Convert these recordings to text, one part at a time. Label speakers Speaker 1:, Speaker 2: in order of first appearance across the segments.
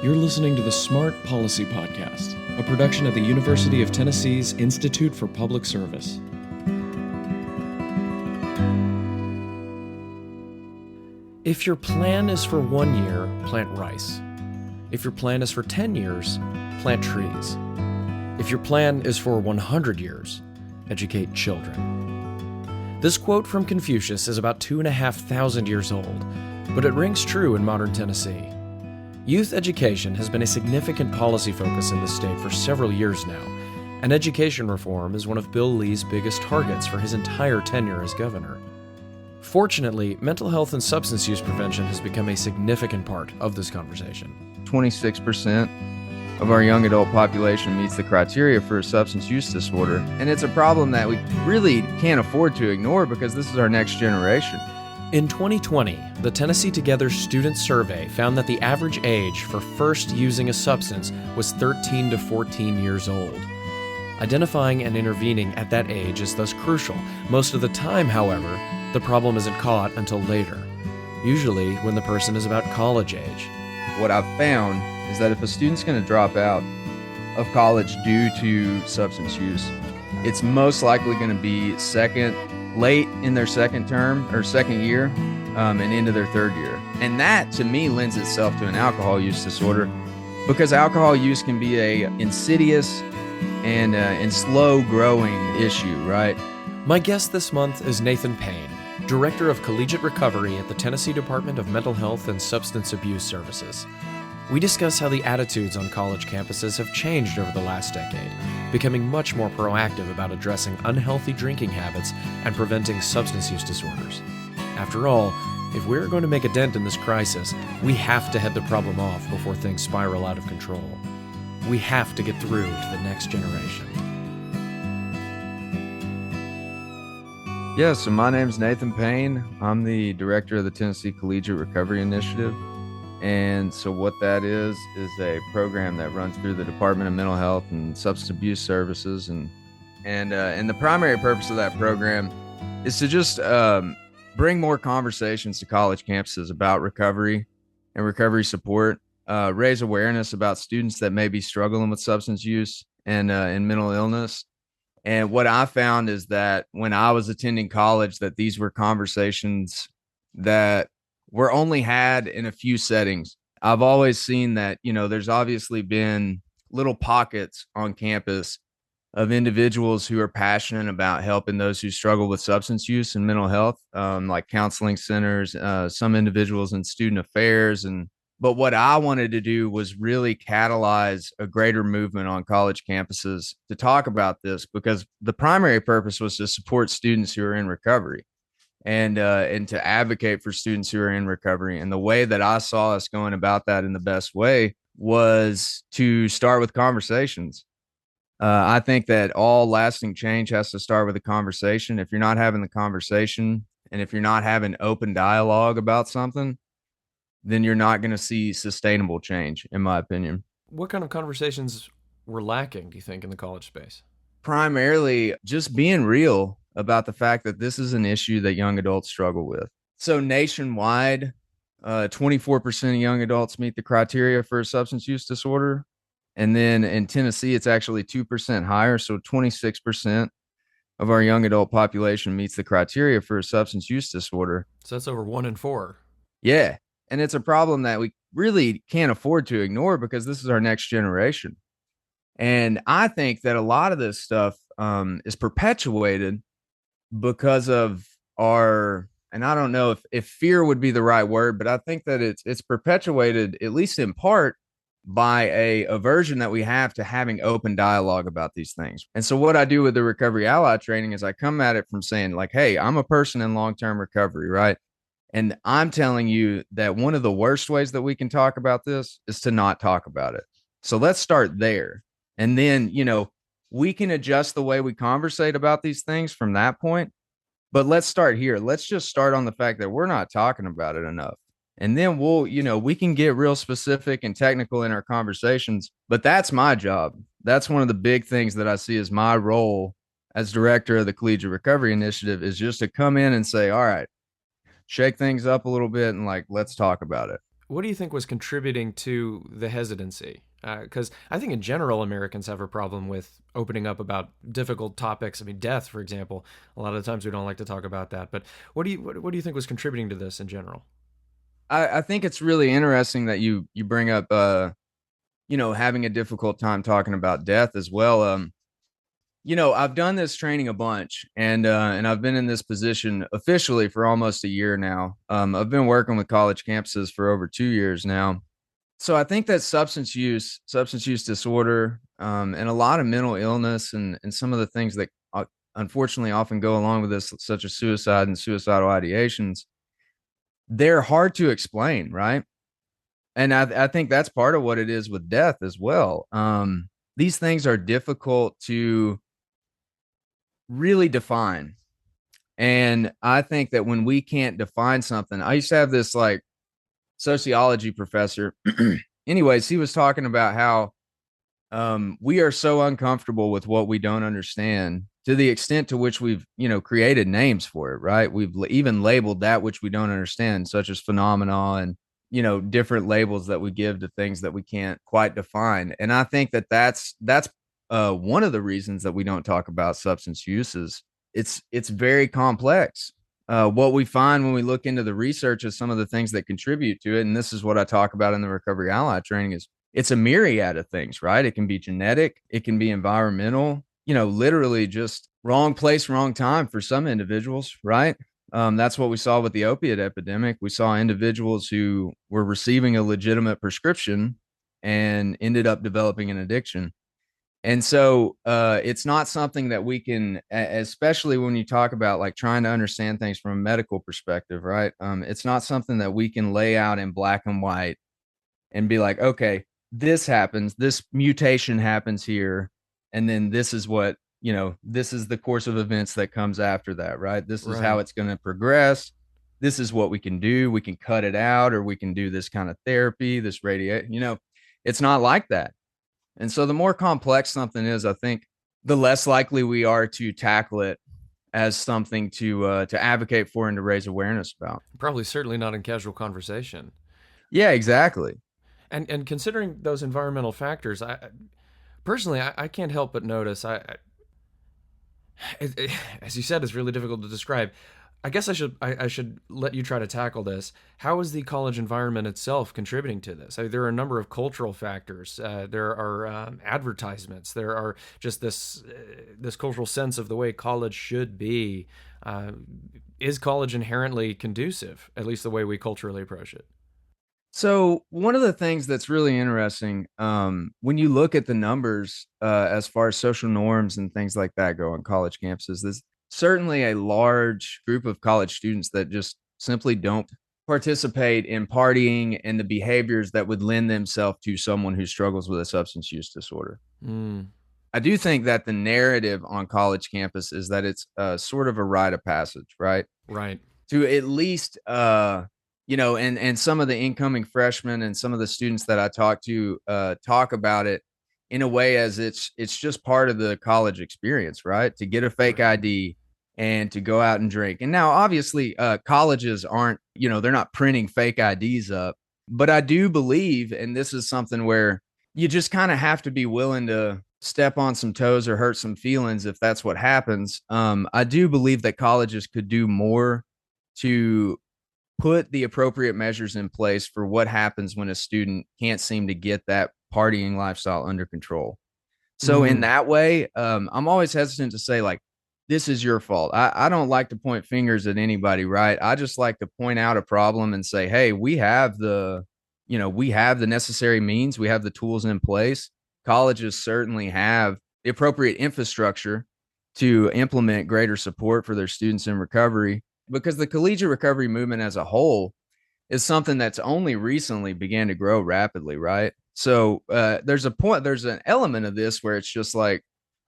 Speaker 1: You're listening to the Smart Policy Podcast, a production of the University of Tennessee's Institute for Public Service. If your plan is for 1 year, plant rice. If your plan is for 10 years, plant trees. If your plan is for 100 years, educate children. This quote from Confucius is about 2,500 years old, but it rings true in modern Tennessee. Youth education has been a significant policy focus in the state for several years now, and education reform is one of Bill Lee's biggest targets for his entire tenure as governor. Fortunately, mental health and substance use prevention has become a significant part of this conversation.
Speaker 2: 26% of our young adult population meets the criteria for a substance use disorder, and it's a problem that we really can't afford to ignore because this is our next generation.
Speaker 1: In 2020, the Tennessee Together Student Survey found that the average age for first using a substance was 13 to 14 years old. Identifying and intervening at that age is thus crucial. Most of the time, however, the problem isn't caught until later, usually when the person is about college age.
Speaker 2: What I've found is that if a student's going to drop out of college due to substance use, it's most likely going to be late in their second term or second year and into their third year. And that, to me, lends itself to an alcohol use disorder because alcohol use can be a insidious and slow-growing issue, right?
Speaker 1: My guest this month is Nathan Payne, Director of Collegiate Recovery at the Tennessee Department of Mental Health and Substance Abuse Services. We discuss how the attitudes on college campuses have changed over the last decade, becoming much more proactive about addressing unhealthy drinking habits and preventing substance use disorders. After all, if we're going to make a dent in this crisis, we have to head the problem off before things spiral out of control. We have to get through to the next generation.
Speaker 2: Yeah, so my name's Nathan Payne. I'm the Director of the Tennessee Collegiate Recovery Initiative. And so what that is a program that runs through the Department of Mental Health and Substance Abuse Services. And the primary purpose of that program is to just bring more conversations to college campuses about recovery and recovery support, raise awareness about students that may be struggling with substance use and mental illness. And what I found is that when I was attending college, that these were conversations that were only had in a few settings. I've always seen that, there's obviously been little pockets on campus of individuals who are passionate about helping those who struggle with substance use and mental health, like counseling centers, some individuals in student affairs. But what I wanted to do was really catalyze a greater movement on college campuses to talk about this, because the primary purpose was to support students who are in recovery and to advocate for students who are in recovery. And the way that I saw us going about that in the best way was to start with conversations. I think that all lasting change has to start with a conversation. If you're not having the conversation and if you're not having open dialogue about something, then you're not going to see sustainable change, in my opinion.
Speaker 1: What kind of conversations were lacking, do you think, in the college space?
Speaker 2: Primarily just being real about the fact that this is an issue that young adults struggle with. So nationwide, 24% of young adults meet the criteria for a substance use disorder. And then in Tennessee, it's actually 2% higher. So 26% of our young adult population meets the criteria for a substance use disorder.
Speaker 1: So that's over 1 in 4.
Speaker 2: Yeah. And it's a problem that we really can't afford to ignore because this is our next generation. And I think that a lot of this stuff is perpetuated because of and I don't know if fear would be the right word, but I think that it's perpetuated, at least in part, by a aversion that we have to having open dialogue about these things. And so what I do with the Recovery Ally training is I come at it from saying, like, hey, I'm a person in long-term recovery, right? And I'm telling you that one of the worst ways that we can talk about this is to not talk about it. So let's start there. And then, we can adjust the way we conversate about these things from that point. But let's start here. Let's just start on the fact that we're not talking about it enough. And then we can get real specific and technical in our conversations. But that's my job. That's one of the big things that I see as my role as director of the Collegiate Recovery Initiative, is just to come in and say, all right, shake things up a little bit and let's talk about it.
Speaker 1: what do you think was contributing to the hesitancy? Because I think in general Americans have a problem with opening up about difficult topics. I mean, death, for example. A lot of the times we don't like to talk about that. But what do you think was contributing to this in general?
Speaker 2: I think it's really interesting that you bring up having a difficult time talking about death as well. I've done this training a bunch, and I've been in this position officially for almost a year now. I've been working with college campuses for over 2 years now. So I think that substance use disorder, and a lot of mental illness, and some of the things that unfortunately often go along with this, such as suicide and suicidal ideations, they're hard to explain, right? And I think that's part of what it is with death as well. These things are difficult to really define. And I think that when we can't define something, I used to have this like sociology professor. Anyways, he was talking about how we are so uncomfortable with what we don't understand to the extent to which we've, created names for it, right? We've even labeled that which we don't understand, such as phenomena and, different labels that we give to things that we can't quite define. And I think that that's one of the reasons that we don't talk about substance use is it's very complex. What we find when we look into the research is some of the things that contribute to it. And this is what I talk about in the recovery ally training is it's a myriad of things, right? It can be genetic, it can be environmental, literally just wrong place, wrong time for some individuals, right? That's what we saw with the opiate epidemic. We saw individuals who were receiving a legitimate prescription and ended up developing an addiction. And so it's not something that we can, especially when you talk about like trying to understand things from a medical perspective, right? It's not something that we can lay out in black and white and be like, okay, this happens, this mutation happens here, and then this is what, this is the course of events that comes after that, right? This is how
Speaker 1: Right.
Speaker 2: it's going to progress. This is what we can do. We can cut it out, or we can do this kind of therapy, this it's not like that. And so the more complex something is, I think the less likely we are to tackle it as something to advocate for and to raise awareness about.
Speaker 1: Probably certainly not in casual conversation.
Speaker 2: Yeah, exactly.
Speaker 1: And considering those environmental factors, personally I can't help but notice as you said, it's really difficult to describe. I guess I should let you try to tackle this. How is the college environment itself contributing to this? There are a number of cultural factors. There are advertisements. There are just this cultural sense of the way college should be. Uh, is college inherently conducive, at least the way we culturally approach it?
Speaker 2: So one of the things that's really interesting, when you look at the numbers as far as social norms and things like that go on college campuses, there's certainly a large group of college students that just simply don't participate in partying and the behaviors that would lend themselves to someone who struggles with a substance use disorder.
Speaker 1: Mm,
Speaker 2: I do think that the narrative on college campus is that it's sort of a rite of passage, right?
Speaker 1: right.
Speaker 2: To at least and some of the incoming freshmen and some of the students that I talk to talk about it in a way as it's just part of the college experience, right? To get a fake
Speaker 1: Right.
Speaker 2: ID and to go out and drink. And now obviously colleges aren't, they're not printing fake IDs up, but I do believe, and this is something where you just kind of have to be willing to step on some toes or hurt some feelings if that's what happens. I do believe that colleges could do more to put the appropriate measures in place for what happens when a student can't seem to get that partying lifestyle under control. So in
Speaker 1: Mm,
Speaker 2: that way, I'm always hesitant to say like, this is your fault. I don't like to point fingers at anybody, right? I just like to point out a problem and say, hey, we have the necessary means, we have the tools in place. Colleges certainly have the appropriate infrastructure to implement greater support for their students in recovery because the collegiate recovery movement as a whole is something that's only recently began to grow rapidly, right? So there's an element of this where it's just like,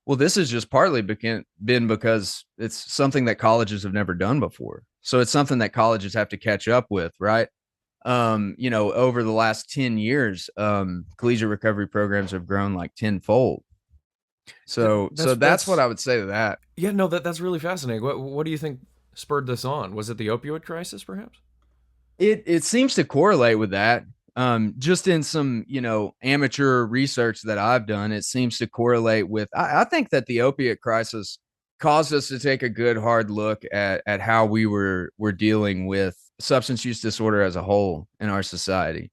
Speaker 2: well, this has just partly been because it's something that colleges have never done before. So it's something that colleges have to catch up with, right? Over the last 10 years, collegiate recovery programs have grown like tenfold. So that's what
Speaker 1: that's
Speaker 2: I would say to that.
Speaker 1: yeah. No, that's really fascinating. What do you think spurred this on? Was it the opioid crisis, perhaps?
Speaker 2: It seems to correlate with that. Just in some, amateur research that I've done, it seems to correlate with. I think that the opiate crisis caused us to take a good hard look at how we're dealing with substance use disorder as a whole in our society.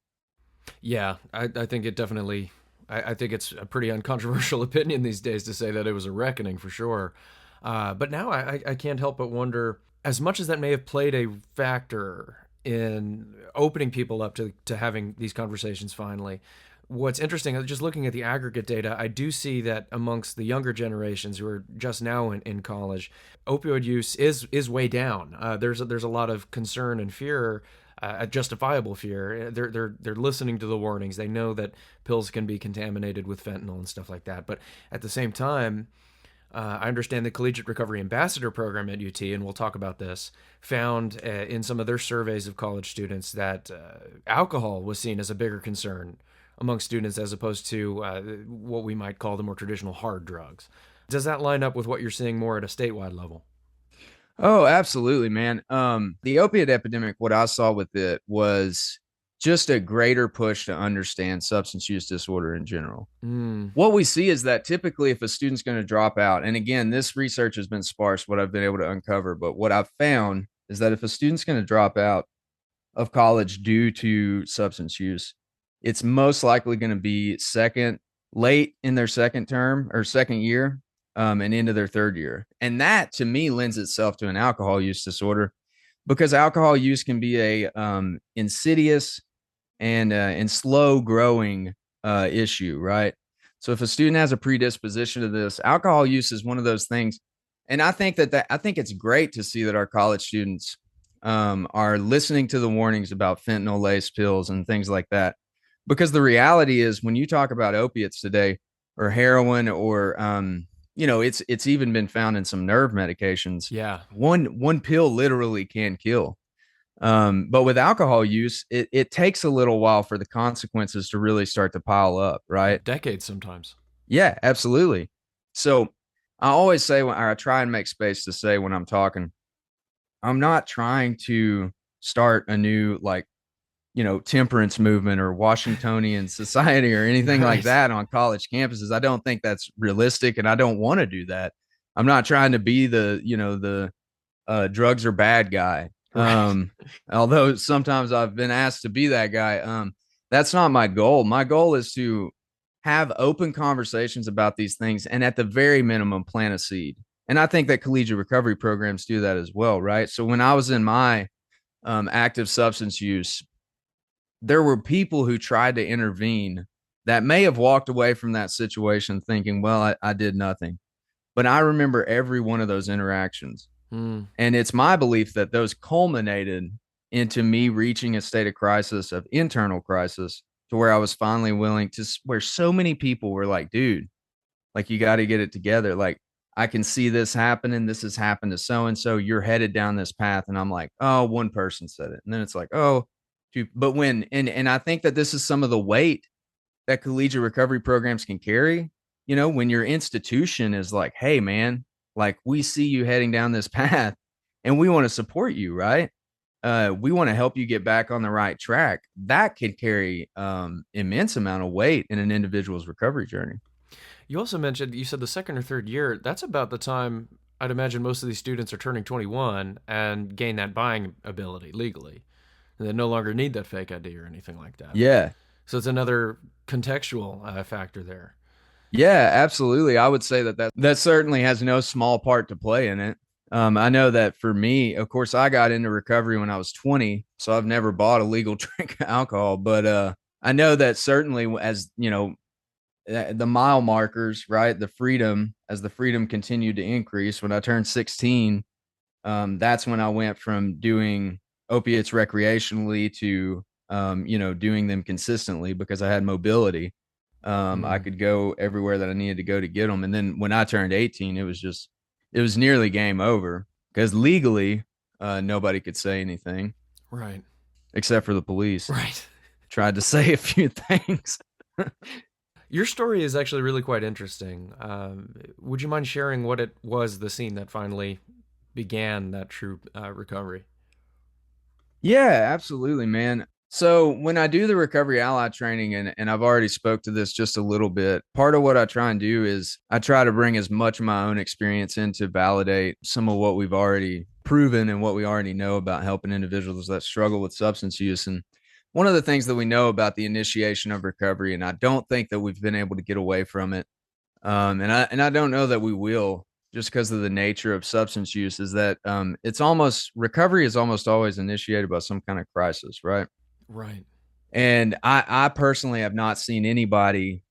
Speaker 1: Yeah, I think it definitely. I think it's a pretty uncontroversial opinion these days to say that it was a reckoning for sure. But now I can't help but wonder, as much as that may have played a factor in opening people up to having these conversations finally. What's interesting, just looking at the aggregate data, I do see that amongst the younger generations who are just now in college, opioid use is way down. There's a lot of concern and fear, justifiable fear. They're listening to the warnings. They know that pills can be contaminated with fentanyl and stuff like that. But at the same time, I understand the Collegiate Recovery Ambassador Program at UT, and we'll talk about this, found in some of their surveys of college students that alcohol was seen as a bigger concern among students as opposed to what we might call the more traditional hard drugs. Does that line up with what you're seeing more at a statewide level?
Speaker 2: Oh, absolutely, man. The opiate epidemic, what I saw with it was just a greater push to understand substance use disorder in general.
Speaker 1: Mm,
Speaker 2: What we see is that typically if a student's going to drop out, and again, this research has been sparse, what I've been able to uncover, but what I've found is that if a student's going to drop out of college due to substance use, it's most likely going to be late in their second term or second year, and into their third year. And that to me lends itself to an alcohol use disorder because alcohol use can be a insidious and slow growing issue, right? So if a student has a predisposition to this, alcohol use is one of those things. And I think it's great to see that our college students are listening to the warnings about fentanyl laced pills and things like that. Because the reality is, when you talk about opiates today, or heroin, or it's even been found in some nerve medications.
Speaker 1: yeah,
Speaker 2: One pill literally can kill. But with alcohol use, it takes a little while for the consequences to really start to pile up, right?
Speaker 1: decades sometimes.
Speaker 2: Yeah, absolutely. So I always say, or I try and make space to say when I'm talking, I'm not trying to start a new, like, temperance movement or Washingtonian society or anything like
Speaker 1: Right.
Speaker 2: that on college campuses. I don't think that's realistic, and I don't want to do that. I'm not trying to be the drugs are bad guy.
Speaker 1: Right.
Speaker 2: Although sometimes I've been asked to be that guy. That's not my goal. My goal is to have open conversations about these things, and at the very minimum, plant a seed. And I think that collegiate recovery programs do that as well, right? So when I was in my active substance use, there were people who tried to intervene that may have walked away from that situation thinking, well, I did nothing. But I remember every one of those interactions.
Speaker 1: Mm,
Speaker 2: And it's my belief that those culminated into me reaching a state of crisis, of internal crisis, to where I was finally willing to, where so many people were like, dude, like, you got to get it together. Like, I can see this happening. This has happened to so and so. You're headed down this path. And I'm like, oh, one person said it. And then it's like, oh, two. But and I think that this is some of the weight that collegiate recovery programs can carry. When your institution is like, hey, man, like, we see you heading down this path and we want to support you, right? We want to help you get back on the right track. That can carry immense amount of weight in an individual's recovery journey.
Speaker 1: you also mentioned, you said the second or third year. That's about the time I'd imagine most of these students are turning 21 and gain that buying ability legally. And they no longer need that fake ID or anything like that.
Speaker 2: Yeah.
Speaker 1: So it's another contextual factor there.
Speaker 2: Yeah, absolutely. I would say that certainly has no small part to play in it. I know that for me, of course, I got into recovery when I was 20, so I've never bought a legal drink of alcohol. But I know that certainly, as the mile markers, right, as the freedom continued to increase. When I turned 16, that's when I went from doing opiates recreationally to doing them consistently because I had mobility. I
Speaker 1: Mm,
Speaker 2: could go everywhere that I needed to go to get them. And then when I turned 18, it was nearly game over because legally, nobody could say anything
Speaker 1: right.
Speaker 2: except for the police.
Speaker 1: Right.
Speaker 2: Tried to say a few things.
Speaker 1: Your story is actually really quite interesting. Would you mind sharing what it was, the scene that finally began that true recovery?
Speaker 2: Yeah, absolutely, man. So when I do the recovery ally training, and I've already spoke to this just a little bit, part of what I try and do is I try to bring as much of my own experience in to validate some of what we've already proven and what we already know about helping individuals that struggle with substance use. And one of the things that we know about the initiation of recovery, and I don't think that we've been able to get away from it, and I don't know that we will, just because of the nature of substance use, is that it's almost recovery is almost always initiated by some kind of crisis, right?
Speaker 1: Right.
Speaker 2: And I personally have not seen anybody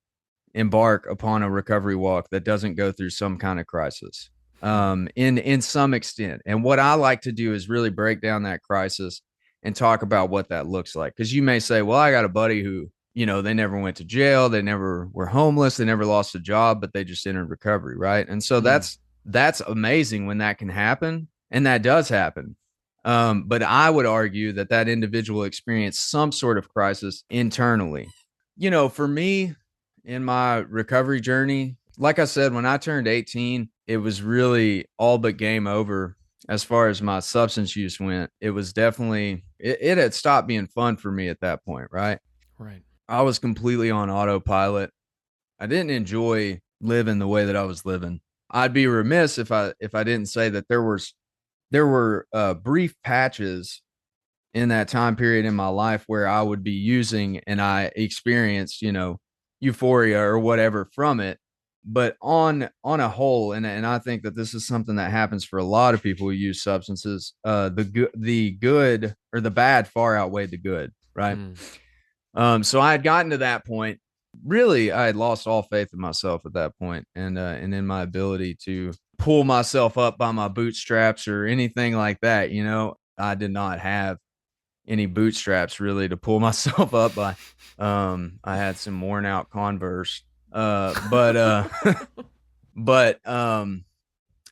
Speaker 2: embark upon a recovery walk that doesn't go through some kind of crisis, in some extent. And what I like to do is really break down that crisis and talk about what that looks like. Because you may say, well, I got a buddy who, they never went to jail, they never were homeless, they never lost a job, but they just entered recovery, right? And so
Speaker 1: Mm.
Speaker 2: that's amazing when that can happen, and that does happen. But I would argue that that individual experienced some sort of crisis internally. For me, in my recovery journey, like I said, when I turned 18, it was really all but game over as far as my substance use went. It was definitely, it had stopped being fun for me at that point, right?
Speaker 1: Right.
Speaker 2: I was completely on autopilot. I didn't enjoy living the way that I was living. I'd be remiss if I didn't say that there were brief patches in that time period in my life where I would be using and I experienced, euphoria or whatever from it. But on a whole, and I think that this is something that happens for a lot of people who use substances, the good or the bad far outweighed the good, right?
Speaker 1: Mm.
Speaker 2: So I had gotten to that point. Really, I had lost all faith in myself at that point, and in my ability to pull myself up by my bootstraps or anything like that. I did not have any bootstraps really to pull myself up by. I had some worn out Converse. But but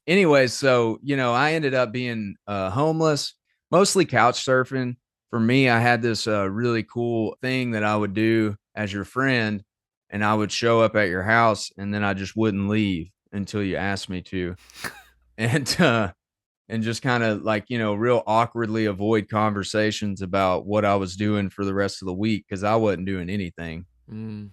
Speaker 2: anyways, so I ended up being homeless, mostly couch surfing. For me, I had this really cool thing that I would do as your friend, and I would show up at your house, and then I just wouldn't leave until you asked me to, and just kind of like real awkwardly avoid conversations about what I was doing for the rest of the week because I wasn't doing anything.
Speaker 1: Mm.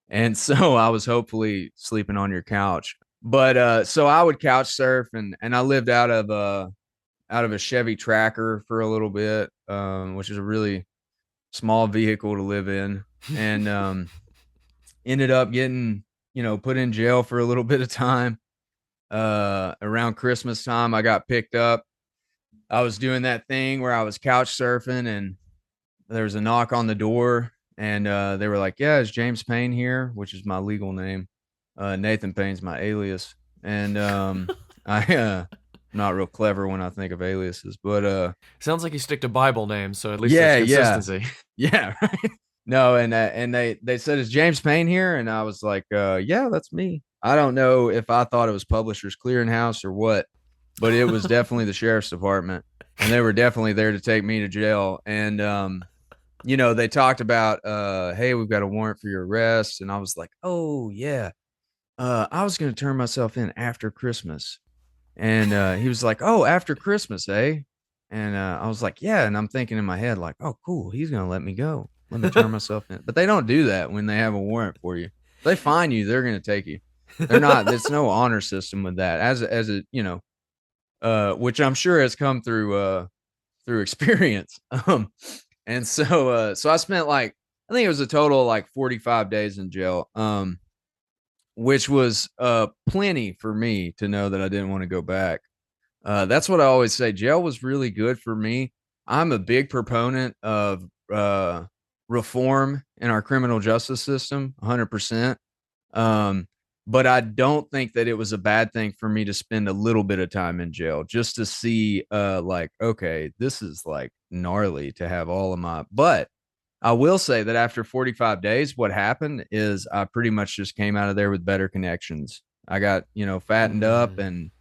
Speaker 2: And so I was hopefully sleeping on your couch. But so I would couch surf, and I lived out of a Chevy Tracker for a little bit, which is a really small vehicle to live in, and ended up getting put in jail for a little bit of time. Around Christmas time, I got picked up. I was doing that thing where I was couch surfing, and there was a knock on the door, and they were like, "Yeah, is James Payne here?" Which is my legal name. Nathan Payne's my alias, and I'm not real clever when I think of aliases, but
Speaker 1: Sounds like you stick to Bible names, so at least there's
Speaker 2: yeah, yeah,
Speaker 1: consistency.
Speaker 2: yeah, right. No, and they said, "Is James Payne here?" And I was like, "Yeah, that's me." I don't know if I thought it was Publishers Clearinghouse or what, but it was definitely the sheriff's department, and they were definitely there to take me to jail. And they talked about, "Hey, we've got a warrant for your arrest," and I was like, "Oh yeah." I was going to turn myself in after Christmas. And he was like, "Oh, after Christmas, eh?" And I was like, "Yeah." And I'm thinking in my head, like, "Oh, cool. He's going to let me go. Let me turn myself in." But they don't do that when they have a warrant for you. If they find you, they're going to take you. They're not, there's no honor system with that. Which I'm sure has come through experience. And so I spent like, I think it was a total of like 45 days in jail. Which was plenty for me to know that I didn't want to go back. That's what I always say. Jail was really good for me. I'm a big proponent of reform in our criminal justice system, 100%. Um, but I don't think that it was a bad thing for me to spend a little bit of time in jail just to see, like, okay, this is like gnarly to have all of my, but I will say that after 45 days, what happened is I pretty much just came out of there with better connections. I got, fattened up
Speaker 1: Mm.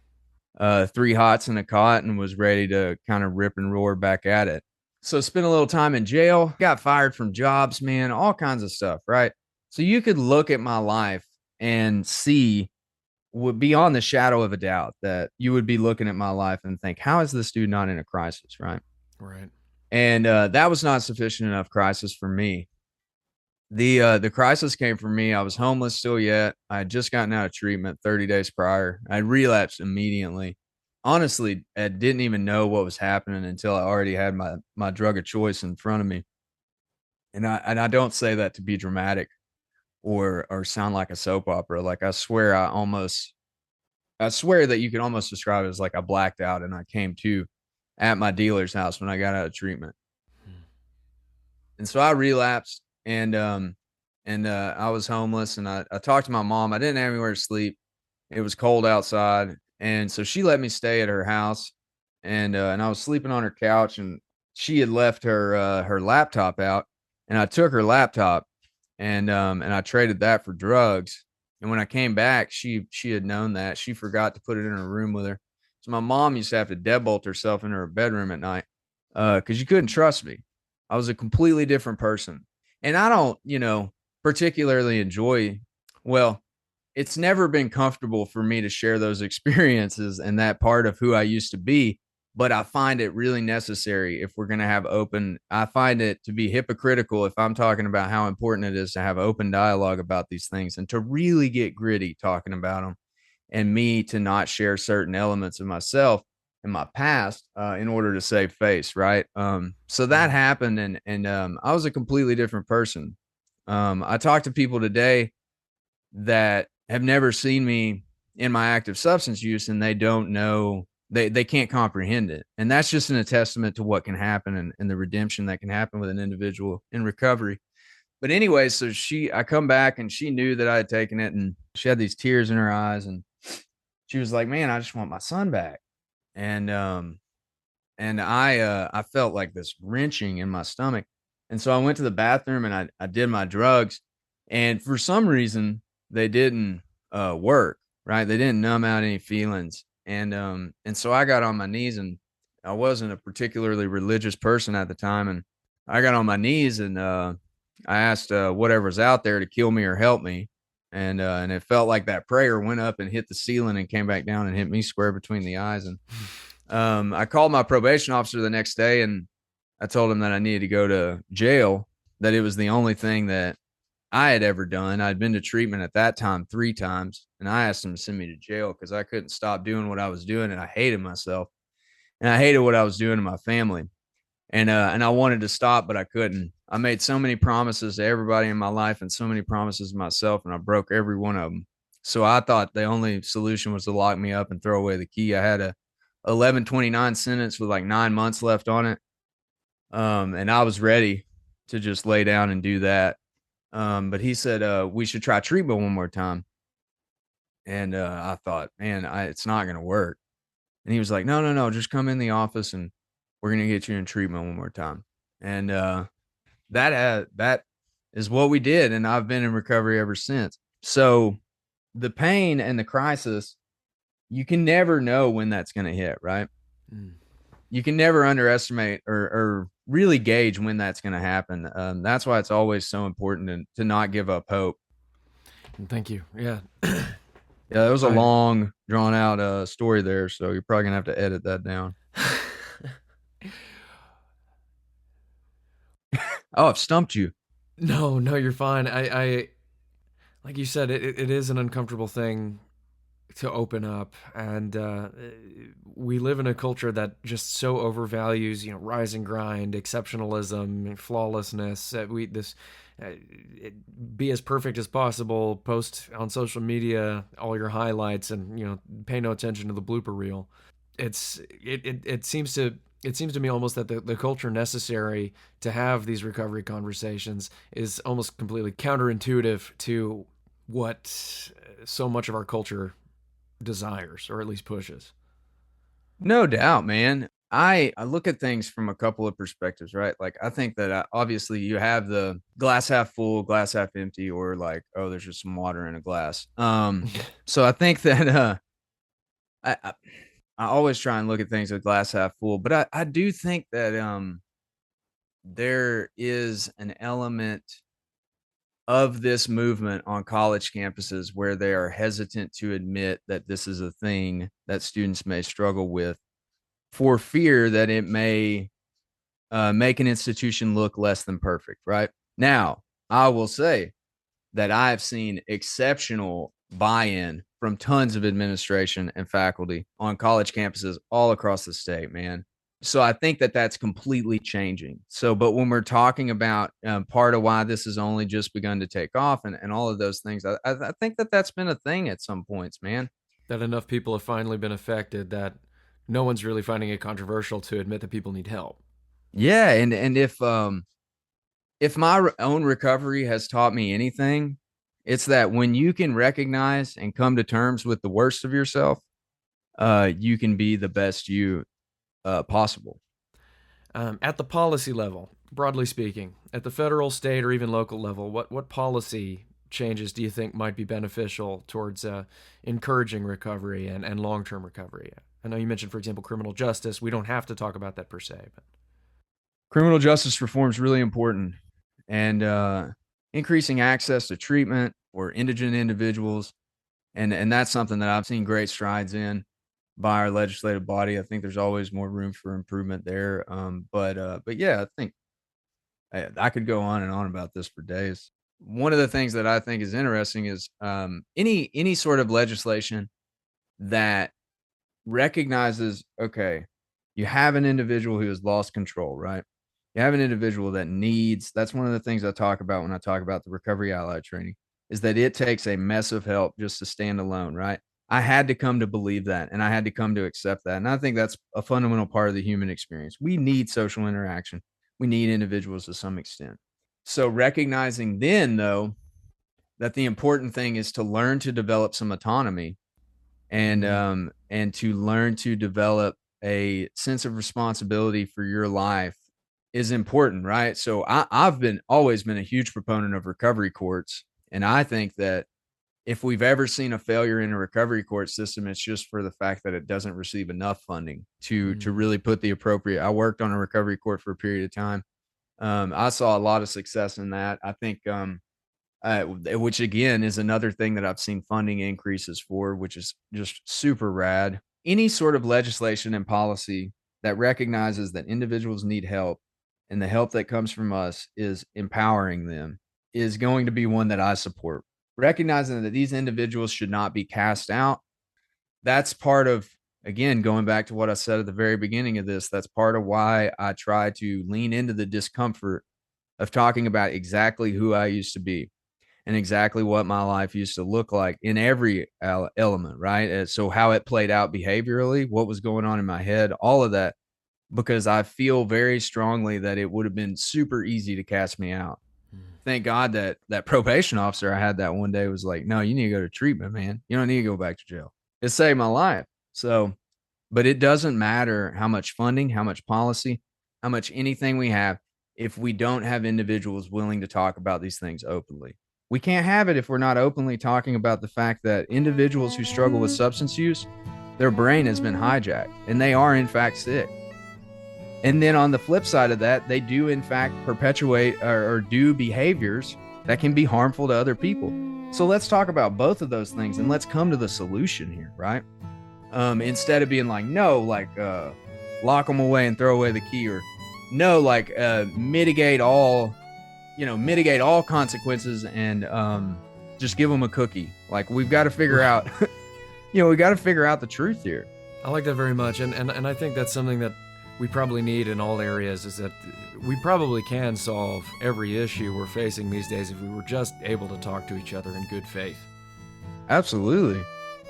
Speaker 2: and three hots in a cot and was ready to kind of rip and roar back at it. So spent a little time in jail, got fired from jobs, man, all kinds of stuff, right? So you could look at my life and see beyond the shadow of a doubt that you would be looking at my life and think, how is this dude not in a crisis, right?
Speaker 1: Right.
Speaker 2: And that was not sufficient enough crisis for me. The crisis came for me. I was homeless still yet. I had just gotten out of treatment 30 days prior. I relapsed immediately. Honestly, I didn't even know what was happening until I already had my drug of choice in front of me. And I don't say that to be dramatic or sound like a soap opera. Like I swear that you can almost describe it as like I blacked out and I came to at my dealer's house when I got out of treatment. And so I relapsed and I was homeless and I talked to my mom. I didn't have anywhere to sleep. It was cold outside. And so she let me stay at her house and I was sleeping on her couch and she had left her laptop out and I took her laptop and I traded that for drugs. And when I came back, she had known that. She forgot to put it in her room with her. So my mom used to have to deadbolt herself in her bedroom at night because she couldn't trust me. I was a completely different person. And I don't, particularly enjoy, well, it's never been comfortable for me to share those experiences and that part of who I used to be. But I find it really necessary if we're going to have open. I find it to be hypocritical if I'm talking about how important it is to have open dialogue about these things and to really get gritty talking about them and me to not share certain elements of myself in my past in order to save face. Right. So that happened and I was a completely different person. I talk to people today that have never seen me in my active substance use and they don't know they can't comprehend it. And that's just a testament to what can happen and the redemption that can happen with an individual in recovery. But anyway, so I come back and she knew that I had taken it and she had these tears in her eyes and she was like, man, I just want my son back. And I felt like this wrenching in my stomach. And so I went to the bathroom and I did my drugs. And for some reason, they didn't work, right? They didn't numb out any feelings. And so I got on my knees and I wasn't a particularly religious person at the time. And I got on my knees and I asked whatever's out there to kill me or help me. And it felt like that prayer went up and hit the ceiling and came back down and hit me square between the eyes. And I called my probation officer the next day and I told him that I needed to go to jail, that it was the only thing that I had ever done. I'd been to treatment at that time 3 times, and I asked him to send me to jail because I couldn't stop doing what I was doing, and I hated myself, and I hated what I was doing to my family, and I wanted to stop, but I couldn't. I made so many promises to everybody in my life, and so many promises to myself, and I broke every one of them. So I thought the only solution was to lock me up and throw away the key. I had a 1129 sentence with like 9 months left on it, and I was ready to just lay down and do that. But he said, we should try treatment one more time. And I thought, man, it's not going to work. And he was like, no, no, no, just come in the office and we're going to get you in treatment one more time. And that is what we did. And I've been in recovery ever since. So the pain and the crisis, you can never know when that's going to hit, right? Mm. You can never underestimate or really gauge when that's going to happen. That's why it's always so important to not give up hope.
Speaker 1: Thank you. Yeah.
Speaker 2: Yeah, it was a long, drawn out story there, so you're probably gonna have to edit that down. Oh, I've stumped you.
Speaker 1: No, you're fine. I like you said, it is an uncomfortable thing to open up, and we live in a culture that just so overvalues, rise and grind, exceptionalism, flawlessness. Be as perfect as possible, post on social media all your highlights, and pay no attention to the blooper reel. It seems to me almost that the culture necessary to have these recovery conversations is almost completely counterintuitive to what so much of our culture desires, or at least pushes.
Speaker 2: No doubt, man. I look at things from a couple of perspectives, right? Like I think that obviously you have the glass half full, glass half empty, or like, oh, there's just some water in a glass. So I think that I always try and look at things with glass half full, but I do think that there is an element of this movement on college campuses where they are hesitant to admit that this is a thing that students may struggle with for fear that it may make an institution look less than perfect, right? Now, I will say that I've seen exceptional buy-in from tons of administration and faculty on college campuses all across the state, man. So I think that that's completely changing. So, but when we're talking about part of why this has only just begun to take off and all of those things, I think that that's been a thing at some points, man.
Speaker 1: That enough people have finally been affected that no one's really finding it controversial to admit that people need help.
Speaker 2: Yeah, and if my own recovery has taught me anything, it's that when you can recognize and come to terms with the worst of yourself, you can be the best you possible.
Speaker 1: At the policy level, broadly speaking, at the federal, state, or even local level, what policy changes do you think might be beneficial towards encouraging recovery and long-term recovery? I know you mentioned, for example, criminal justice. We don't have to talk about that per se, but
Speaker 2: Criminal justice reform is really important, and increasing access to treatment for indigent individuals, and that's something that I've seen great strides in by our legislative body. I think there's always more room for improvement there. But yeah, I think I could go on and on about this for days. One of the things that I think is interesting is any sort of legislation that recognizes, okay, you have an individual who has lost control, right? You have an individual that needs, that's one of the things I talk about when I talk about the recovery allied training, is that it takes a mess of help just to stand alone, right? I had to come to believe that, and I had to come to accept that. And I think that's a fundamental part of the human experience. We need social interaction. We need individuals to some extent. So recognizing then, though, that the important thing is to learn to develop some autonomy and to learn to develop a sense of responsibility for your life is important, right? So I've always been a huge proponent of recovery courts, and I think that if we've ever seen a failure in a recovery court system, it's just for the fact that it doesn't receive enough funding to really put the appropriate. I worked on a recovery court for a period of time. I saw a lot of success in that. I think, which again is another thing that I've seen funding increases for, which is just super rad. Any sort of legislation and policy that recognizes that individuals need help and the help that comes from us is empowering them is going to be one that I support. Recognizing that these individuals should not be cast out. That's part of, again, going back to what I said at the very beginning of this, that's part of why I try to lean into the discomfort of talking about exactly who I used to be and exactly what my life used to look like in every element, right? And so how it played out behaviorally, what was going on in my head, all of that, because I feel very strongly that it would have been super easy to cast me out. Thank God that probation officer I had that one day was like, no, you need to go to treatment, man. You don't need to go back to jail. It saved my life. So, but it doesn't matter how much funding, how much policy, how much anything we have, if we don't have individuals willing to talk about these things openly. We can't have it if we're not openly talking about the fact that individuals who struggle with substance use, their brain has been hijacked and they are in fact sick. And then on the flip side of that, they do in fact perpetuate or do behaviors that can be harmful to other people. So let's talk about both of those things and let's come to the solution here, right? Instead of being like, no, like lock them away and throw away the key, or no, like mitigate all consequences and just give them a cookie. Like we've got to figure out, we got to figure out the truth here.
Speaker 1: I like that very much. And I think that's something that we probably need in all areas, is that we probably can solve every issue we're facing these days if we were just able to talk to each other in good faith.
Speaker 2: Absolutely.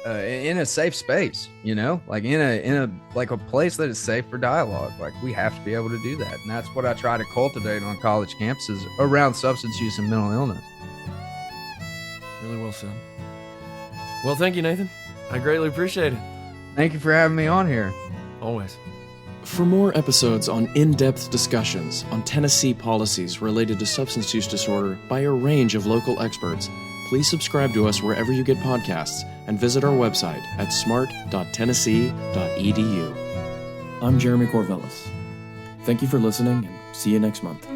Speaker 2: In a safe space, like in a place that is safe for dialogue. Like we have to be able to do that. And that's what I try to cultivate on college campuses around substance use and mental illness.
Speaker 1: Really well said. Well, thank you, Nathan. I greatly appreciate it.
Speaker 2: Thank you for having me on here.
Speaker 1: Always.
Speaker 3: For more episodes on in-depth discussions on Tennessee policies related to substance use disorder by a range of local experts, please subscribe to us wherever you get podcasts and visit our website at smart.tennessee.edu. I'm Jeremy Corvellis. Thank you for listening, and see you next month.